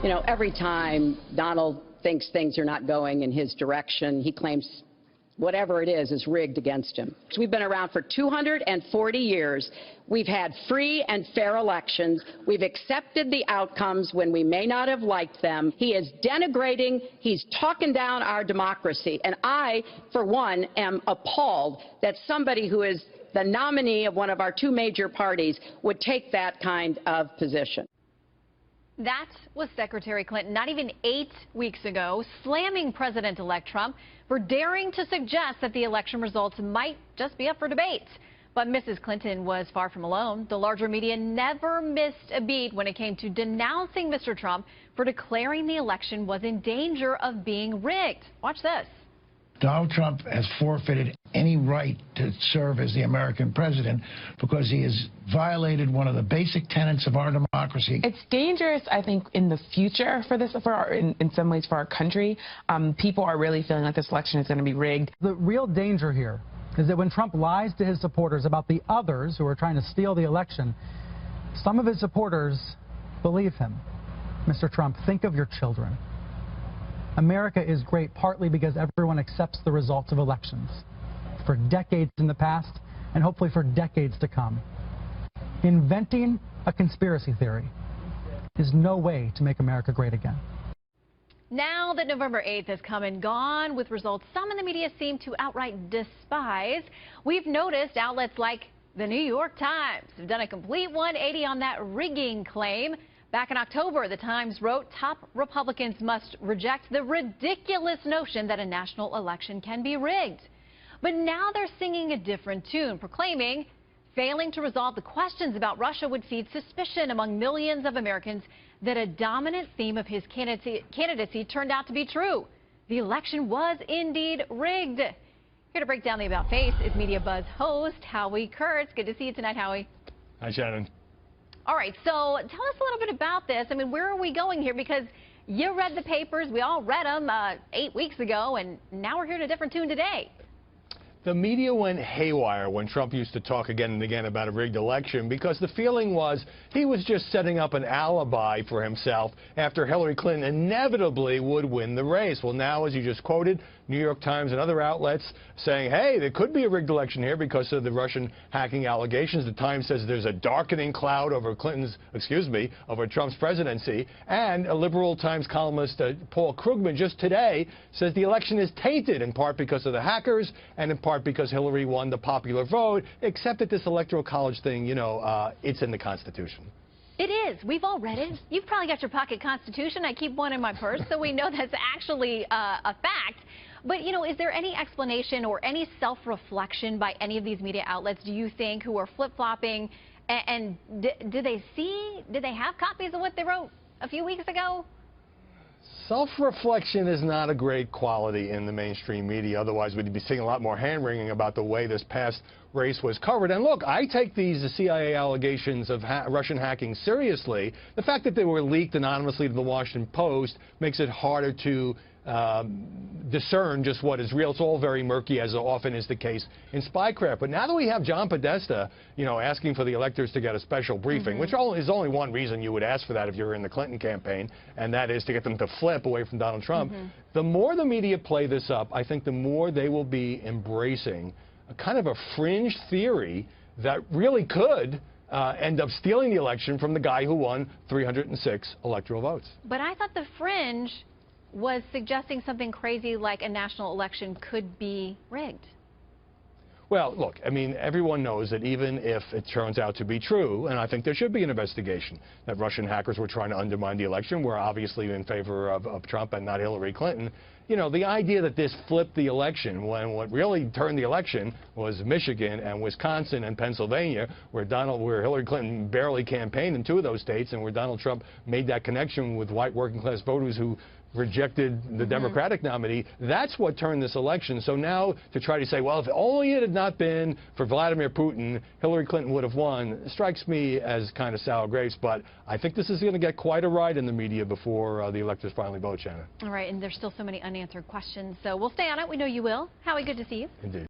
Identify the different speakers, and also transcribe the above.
Speaker 1: You know, every time Donald thinks things are not going in his direction, he claims whatever it is rigged against him. We've been around for 240 years. We've had free and fair elections. We've accepted the outcomes when we may not have liked them. He is denigrating, he's talking down our democracy. And I, for one, am appalled that somebody who is the nominee of one of our two major parties would take that kind of position.
Speaker 2: That was Secretary Clinton not even 8 weeks ago, slamming President-elect Trump for daring to suggest that the election results might just be up for debate. But Mrs. Clinton was far from alone. The larger media never missed a beat when it came to denouncing Mr. Trump for declaring the election was in danger of being rigged. Watch this.
Speaker 3: Donald Trump has forfeited any right to serve as the American president because he has violated one of the basic tenets of our democracy.
Speaker 4: It's dangerous, I think, in the future for this, in some ways, for our country. People are really feeling like this election is going to be rigged.
Speaker 5: The real danger here is that when Trump lies to his supporters about the others who are trying to steal the election, some of his supporters believe him. Mr. Trump, think of your children. America is great partly because everyone accepts the results of elections for decades in the past and hopefully for decades to come. Inventing a conspiracy theory is no way to make America great again.
Speaker 2: Now that November 8th has come and gone with results some in the media seem to outright despise, we've noticed outlets like the New York Times have done a complete 180 on that rigging claim. Back in October, the Times wrote top Republicans must reject the ridiculous notion that a national election can be rigged. But now they're singing a different tune, proclaiming failing to resolve the questions about Russia would feed suspicion among millions of Americans that a dominant theme of his candidacy turned out to be true. The election was indeed rigged. Here to break down the about face is Media Buzz host Howie Kurtz. Good to see you tonight, Howie.
Speaker 6: Hi, Shannon.
Speaker 2: All right, so tell us a little bit about this. I mean, where are we going here? Because you read the papers, we all read them 8 weeks ago, and now we're hearing a different tune today.
Speaker 6: The media went haywire when Trump used to talk again and again about a rigged election because the feeling was he was just setting up an alibi for himself after Hillary Clinton inevitably would win the race. Well, now, as you just quoted, New York Times and other outlets saying, hey, there could be a rigged election here because of the Russian hacking allegations. The Times says there's a darkening cloud over over Trump's presidency. And a liberal Times columnist, Paul Krugman, just today says the election is tainted in part because of the hackers and in part because Hillary won the popular vote, except that this electoral college thing, you know, it's in the Constitution.
Speaker 2: It is. We've all read it. You've probably got your pocket Constitution. I keep one in my purse, so we know that's actually a fact. But, you know, is there any explanation or any self-reflection by any of these media outlets, do you think, who are flip-flopping? And did they have copies of what they wrote a few weeks ago?
Speaker 6: Self-reflection is not a great quality in the mainstream media. Otherwise, we'd be seeing a lot more hand-wringing about the way this past race was covered. And look, I take these CIA allegations of Russian hacking seriously. The fact that they were leaked anonymously to the Washington Post makes it harder to discern just what is real. It's all very murky, as often is the case in spycraft. But now that we have John Podesta, you know, asking for the electors to get a special briefing, which is only one reason you would ask for that if you're in the Clinton campaign, and that is to get them to flip away from Donald Trump. The more the media play this up, I think the more they will be embracing a kind of a fringe theory that really could end up stealing the election from the guy who won 306 electoral votes.
Speaker 2: But I thought the fringe was suggesting something crazy like a national election could be rigged.
Speaker 6: Well, look, I mean, everyone knows that even if it turns out to be true, and I think there should be an investigation, that Russian hackers were trying to undermine the election, we're obviously in favor of Trump and not Hillary Clinton. You know, the idea that this flipped the election when what really turned the election was Michigan and Wisconsin and Pennsylvania, where Hillary Clinton barely campaigned in two of those states and where Donald Trump made that connection with white working-class voters who rejected the Democratic nominee. That's what turned this election. So now to try to say, well, if only it had not been for Vladimir Putin, Hillary Clinton would have won, strikes me as kind of sour grapes. But I think this is going to get quite a ride in the media before the electors finally vote, Shannon.
Speaker 2: All right, and there's still so many unanswered questions. So we'll stay on it. We know you will. Howie, good to see you.
Speaker 6: Indeed.